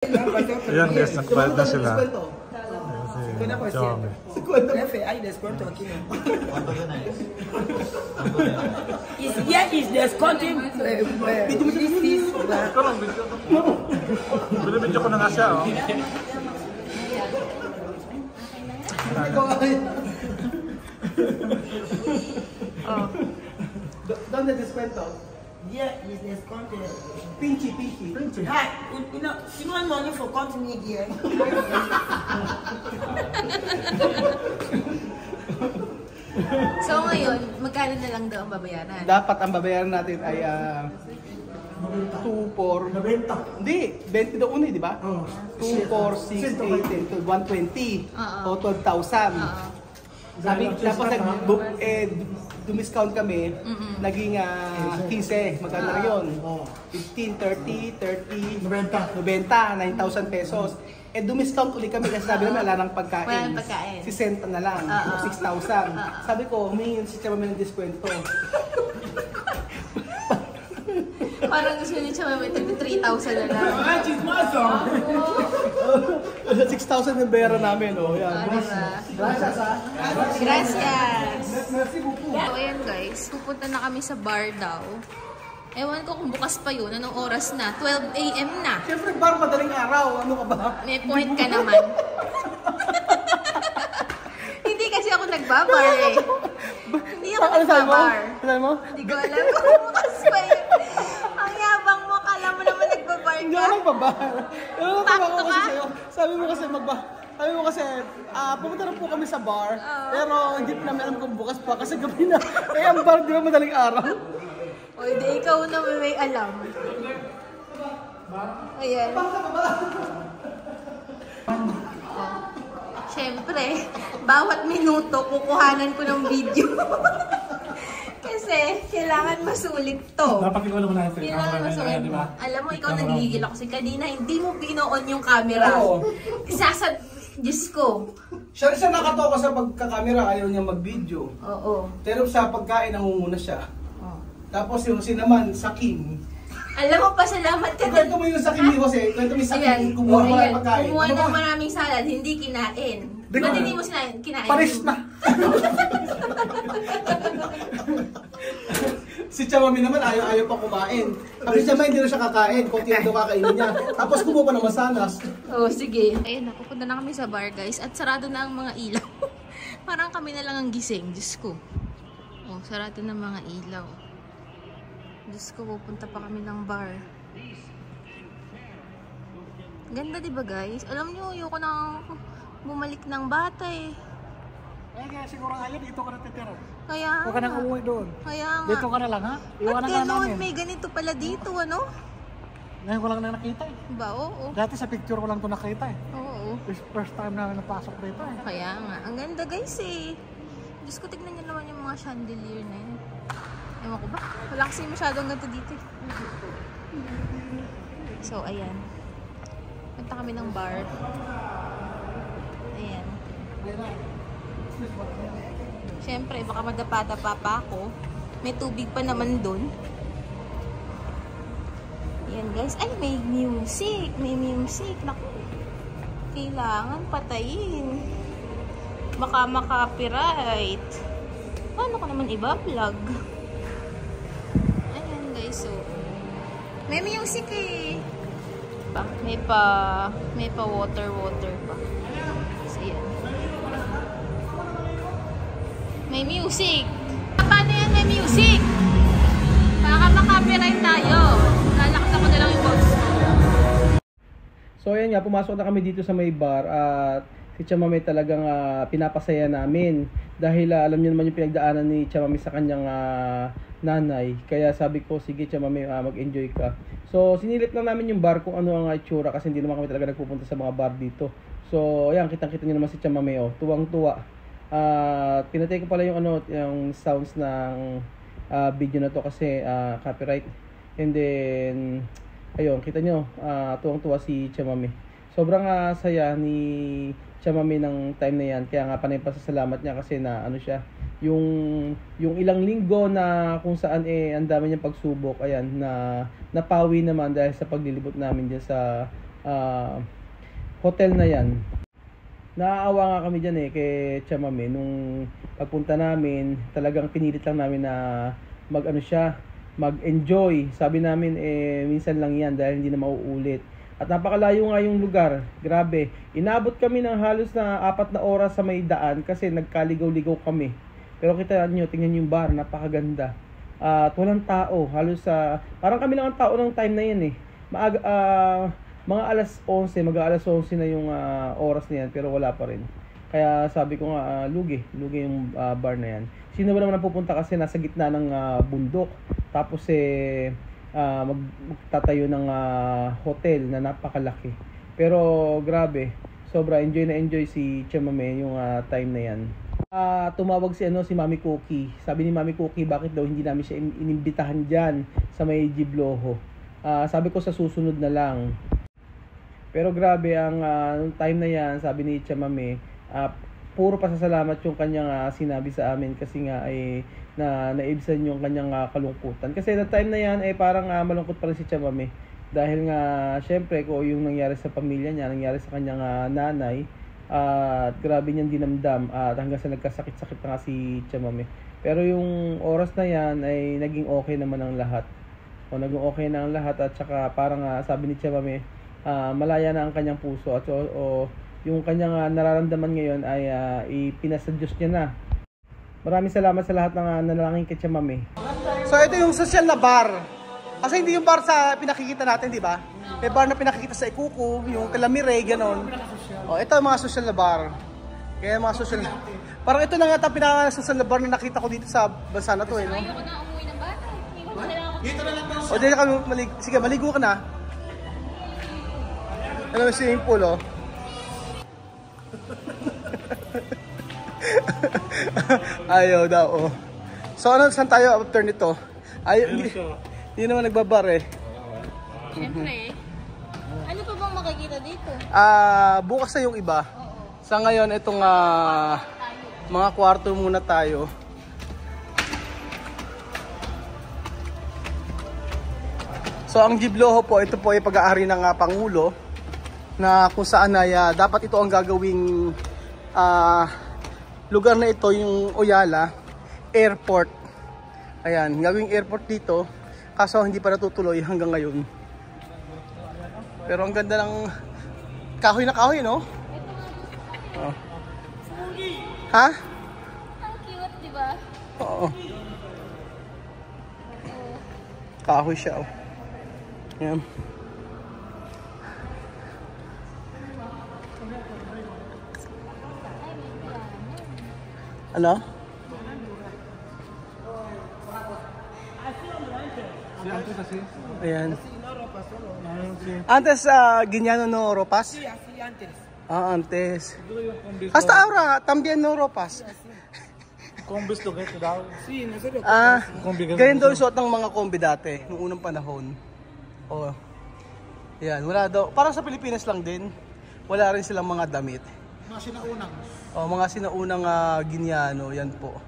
Ayan guys, nagbayad na sila. Una por ciento. Jefe, hay descuento aquí. Yeah, is descounting. Ikaw lang, video ko. Binibidyo ko na nga siya, oh. ¿Dónde descuento? Yeah, is descounted. Pinchy. Hi, you know, you want money for cutting me here? So ngayon, magkano na lang daw ang babayaran? Dapat ang babayaran natin ay 2, 4, 90. Hindi, 20 daw una, di ba? 2, 4, 6, 8, 120 o 12,000. Sabi, tapos dumiscount kami, naging 15, magkano na yun? 15, 30, 90, 9,000 pesos. Dumiscount ulit kami kasi sabi namin wala nang pagkain. Wala nang pagkain. 60 na lang, o 6,000. Sabi ko, humingi si Chama ng diskwento. Parang gusto niya siya may 3,000 na lang. 6,000 yung bayaran namin, oh. Yan. Diba? Gracias! So ayan guys, pupunta na kami sa bar daw. Ewan ko kung bukas pa yun, anong oras na? 12 AM na. Siyempre bar, madaling araw, ano ka ba? May point ka naman. Hindi kasi ako nagbabar eh. Hindi ako nagbabar. Ano mo? Hindi ko alam kung bukas pa yun. Ang yabang mo, kala mo naman nagbabar ka. Hindi ako nagbabar. Pakto ka? Sabi mo kasi pumunta na po kami sa bar, pero hindi pa namin alam kung bukas pa kasi gabi na. Eh, ang bar di ba madaling araw? O, hindi ikaw na may alam. Ayan. Siyempre, bawat minuto kukuhanan ko ng video. Kasi, kailangan masulit to. Dapat ikaw naman natin. Kailangan masulit. Alam mo, ikaw nagigigil ako kasi kanina hindi mo pino-on yung camera. Diyos ko. Siya nakatoka sa pagkakamera, ayaw niya mag-video. Oo. Pero sa pagkain, nangunguna siya. Tapos yung si naman, Sakim. Alam mo, pasalamat ka Kwento mo yung Sakim ni Jose, kwento mo yung Sakim, kumuha mo lang pagkain. Kumuha ng maraming salad, hindi kinain. Ba't hindi mo kinain? Paris na! Si Chamami naman, ayaw pa kumain. Sabi si Chamami, hindi na siya kakain, konti na ito kakainin niya. Tapos kumuha pa ng masanas. Oh, sige. Ayun, napupunta na kami sa bar, guys. At sarado na ang mga ilaw. Parang kami na lang ang gising, Diyos ko. Oh, sarado na mga ilaw. Diyos ko, pupunta pa kami ng bar. Ganda, diba guys? Alam nyo, ayoko na bumalik ng bata eh. Kaya siguro ayaw, dito ka natitira. Kaya Huwag ka nang umuwi doon. Kaya nga. Dito ka na lang ha? At ganoon, may ganito pala dito, ano? Ngayon ko lang na nakita eh. Ba, oo. Dati sa picture ko lang ito nakita eh. Oo. First time na napasok dito eh. Kaya nga. Ang ganda guys eh. Diyos ko, tignan nyo naman yung mga chandelier na yun. Ewan ko ba? Wala kasi masyadong ganito dito eh. So, ayan. Punta kami ng bar. Ayan. Siyempre, baka madapa-dapa pa ako. May tubig pa naman dun. Ayan guys. Ay, may music. May music. Naku. Kailangan patayin. Baka maka-copyright. Paano ko naman iba-vlog? Ayan guys, so. May music eh. May pa water pa. So, ayan. May music. Paano yan may music? Baka maka-copyright tayo. Lalaksa ko na lang yung box. So ayan nga, pumasok na kami dito sa may bar at si Chamami talagang pinapasaya namin. Dahil alam niyo naman yung pinagdaanan ni Chamami sa kanyang nanay. Kaya sabi ko, sige Chamami, mag-enjoy ka. So sinilip na namin yung bar kung ano ang itsura kasi hindi naman kami talaga nagpupunta sa mga bar dito. So ayan, kitang-kita niyo naman si Chamami, oh, tuwang-tuwa. Pinatay ko pala yung yung sounds ng video na to kasi copyright. And then ayun, kita nyo, tuwang-tuwa si Chamami. Sobrang saya ni Chamami ng time na yan. Kaya nga panay pasasalamat niya kasi na siya, yung ilang linggo na kung saan ang dami niyang pagsubok, ayan, na napawi naman dahil sa paglilibot namin diyan sa hotel na yan. Naaawa nga kami dyan kay Chamame. Nung pagpunta namin, talagang pinilit lang namin na mag-enjoy. Sabi namin minsan lang yan dahil hindi na mauulit. At napakalayo nga yung lugar. Grabe. Inabot kami ng halos na 4 na oras sa may daan kasi nagkaligaw-ligaw kami. Pero kita nyo, tingnan yung bar, napakaganda. At walang tao. Halos parang kami lang ang tao ng time na yan Maaga, mga alas 11, mag-alas 11 na yung oras na yan, pero wala pa rin. Kaya sabi ko nga, lugi yung bar na yan. Sino ba naman ang pupunta kasi nasa gitna ng bundok. Tapos magtatayo ng hotel na napakalaki. Pero grabe, sobra enjoy na enjoy si Chamame yung time na yan. Tumawag si Mami Cookie. Sabi ni Mami Cookie, bakit daw hindi namin siya inimbitahan diyan sa may Gibloho. Sabi ko sa susunod na lang. Pero grabe ang time na yan, sabi ni Chamame, puro pasasalamat yung kanyang sinabi sa amin kasi nga naibsan yung kanyang kalungkutan. Kasi na time na yan parang malungkot pa rin si Chamame. Dahil nga syempre kung yung nangyari sa pamilya niya, nangyari sa kanyang nanay, at grabe niyang dinamdam at hanggang sa nagkasakit-sakit na nga si Chamame. Pero yung oras na yan ay naging okay naman ang lahat. Naging okay na ang lahat at saka parang sabi ni Chamame, malaya na ang kanyang puso at yung kanyang nararamdaman ngayon ay ipinasa Diyos niya na. Maraming salamat sa lahat ng nanalangin kay Chamame. So ito yung social na bar. Kasi hindi yung bar sa pinakikita natin, di ba? May bar na pinakikita sa Ikuku, yung Calamire, ganon. Ito yung mga social na bar. Kaya mga social na... Parang ito na nga ang pinaka-social na bar na nakita ko dito sa bansa na to. Ayoko na umuwi ng bata. Dito na lang daw siya. Dito kami maligo. Sige, maligo ka na. Ano yung swimming pool, Ayaw daw, So saan tayo after nito? Hindi naman nagbabar Siyempre. Ano pa bang makikita dito? Bukas na yung iba. Sa ngayon, itong mga kwarto muna tayo. So ang Gibloho po, ito po ay pag-aari ng Pangulo na kung saan ay dapat ito ang gagawing lugar na ito, yung Oyala Airport. Ayan, gagawing airport dito. Kaso hindi pa natutuloy hanggang ngayon. Pero ang ganda ng kahoy na kahoy, no? Ha? Ang cute, di ba? Oo. Kahoy siya, Ayan. Ano? Ayan. Antes Guiñano no Ropas? Sí, así antes. Antes. Hasta ahora también no Ropas. Combis to get daw. Sí, nosotros. Ganyan daw suot ng mga kombi dati, noong unang panahon. Yan, wala daw. Parang sa Pilipinas lang din. Wala rin silang mga damit. Mga sinaunang. Mga sinaunang Guiñano, yan po.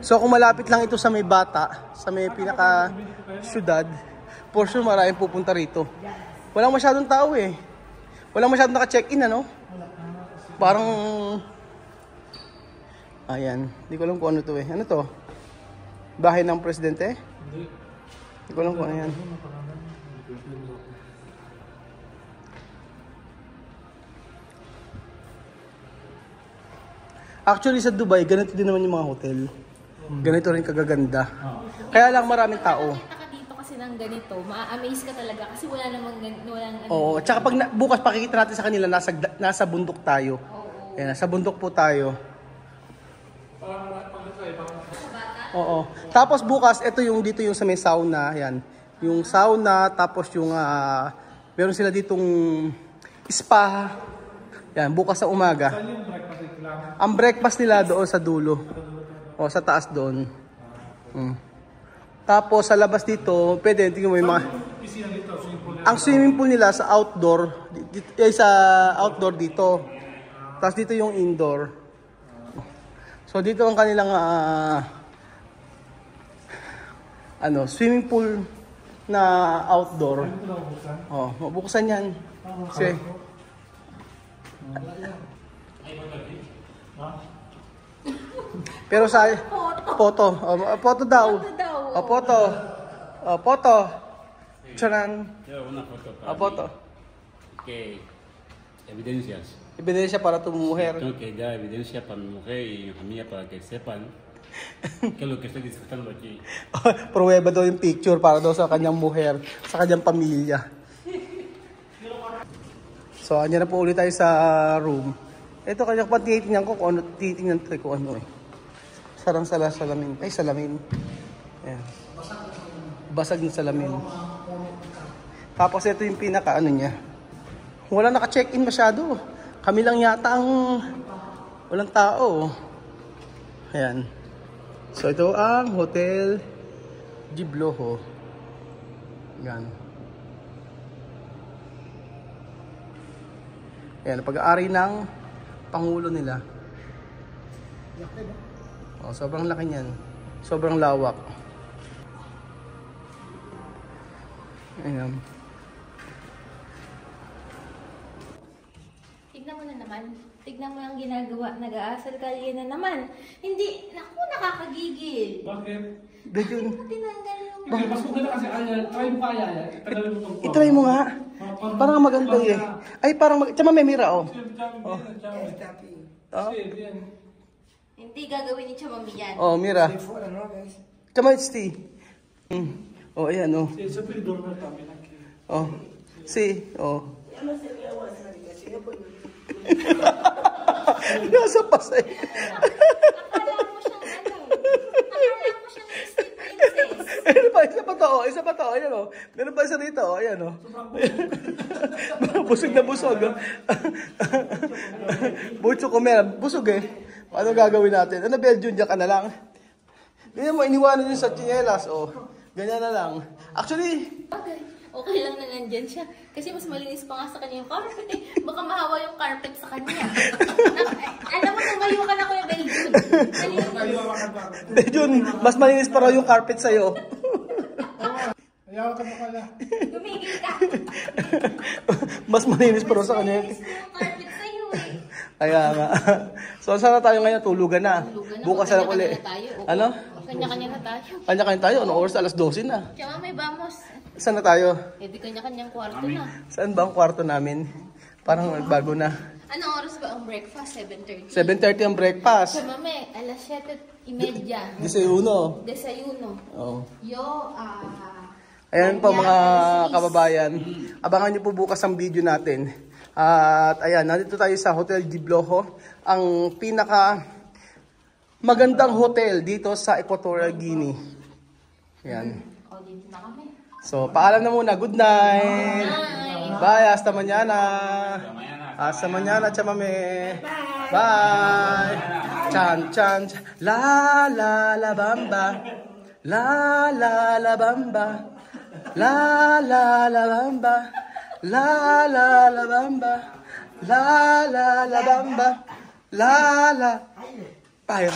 So kung malapit lang ito sa may Bata, sa may pinaka syudad, for sure maraming pupunta rito. Walang masyadong tao Walang masyadong naka-check-in, ano? Parang ayan, hindi ko alam kung ano to Ano to? Bahay ng presidente? Hindi ko alam kung ano yan. Actually sa Dubai, ganito din naman yung mga hotel. Ganito rin kagaganda. Kaya lang maraming tao. Nakita ka dito kasi ng ganito, ma-amaze ka talaga kasi wala namang Tsaka pag bukas pakikita natin sa kanila, nasa bundok tayo. Ayan, nasa bundok po tayo. Oo. Tapos bukas, ito yung dito yung sa may sauna, ayan. Yung sauna, tapos yung meron sila ditong spa. Yan, bukas sa umaga. Ang breakfast nila doon sa dulo. Sa taas doon. Tapos sa labas dito, pwede tingnan mo yung mga ang swimming pool nila sa outdoor, sa outdoor dito. Tapos dito yung indoor. So dito ang kanilang swimming pool na outdoor. Oh, mabuksan yan. Kasi, pero sa photo. Photo daw. Photo. Photo. Charan. Una foto para Photo. que evidencias. Ebidensya para tu mujer. Tengo que dar evidencia para mi mujer y mi familia para que sepan qué es lo que estoy disfrutando aquí. Pruweba daw yung picture para daw sa kanyang mujer, sa kanyang pamilya. So, andyan na po ulit tayo sa room. Ito kanya pa titingnan ko kung ano, titingnan tayo kung ano eh. Sarang salamin. Ay, salamin. Ayan. Basag na salamin. Tapos ito yung pinaka ano niya. Wala naka-check-in masyado. Kami lang yata ang walang tao. Ayan. So ito ang Hotel Gibloho. Ayan. Ayan, pag-aari ng Pangulo nila. Oh, sobrang laki niyan. Sobrang lawak. Ayan. Tignan mo na naman. Tignan mo ang ginagawa. Nag-aasal kalye na naman. Hindi, naku, nakakagigil. Bakit? Dahil Tinanggal yung... Bakit? Mas maganda kasi kaya. Try mo kaya yan. Itagal mo itong itry mo nga. Parang maganda eh. Ay, parang tsama may mira oh. Oh. Hindi gagawin ni Chamami yan. Oh, mira. Tsama it's tea. Oh, ayan oh. Oh. See, oh. Nasa pasay. Akala mo siyang ano? Akala mo siyang Disney princess. Ano pa? Isa pa to, oh. Isa pa to. Ayan oh. Meron pa isa dito, oh. Ayan oh. Busog na busog. Oh. Bucho ko meron. Busog eh. Paano gagawin natin? Ano, Belgian ka na lang? Ganyan mo, iniwanan yun sa tsinelas, oh. Ganyan na lang. Actually, Okay lang na nandyan siya. Kasi mas malinis pa nga sa kanya yung carpet eh. Baka mahawa yung carpet sa kanya. Alam mo, tumayo ka na Kuya Belgian. Belgian, mas malinis pa raw yung carpet sa'yo. Ayaw ka na pala. Tumigil ka. Mas malinis pa raw sa kanya. Malinis na yung carpet sa'yo eh. Kaya nga. So, saan na tayo ngayon? Tulugan na. Tulugan na. Bukas na lang ulit. Kanya-kanya na tayo. Ano? Kanya-kanya na tayo. Kanya-kanya tayo? Ano oras? Alas 12 na. Tsaka may vamos. Saan na tayo? Eh di kanya-kanyang kwarto na. Saan ba ang kwarto namin? Parang bago na. Anong oras ba ang breakfast? 7:30. 7:30 ang breakfast. Sa mame, alas 7:30. Desayuno. Desayuno. Oo. Yo, Ayan po mga kababayan. Abangan niyo po bukas ang video natin. At ayan, nandito tayo sa Hotel Gibloho. Ang pinaka magandang hotel dito sa Equatorial Guinea. Ayan. o dito na kami. So, paalam na muna. Good night. Bye. Hasta mañana. Hasta mañana, chamame. Bye. Chan, chan, chan. La, la, la, bamba. La, la, la, bamba. La, la, la, bamba. La, la, la, bamba. La, la, la, bamba. La, la. Bye,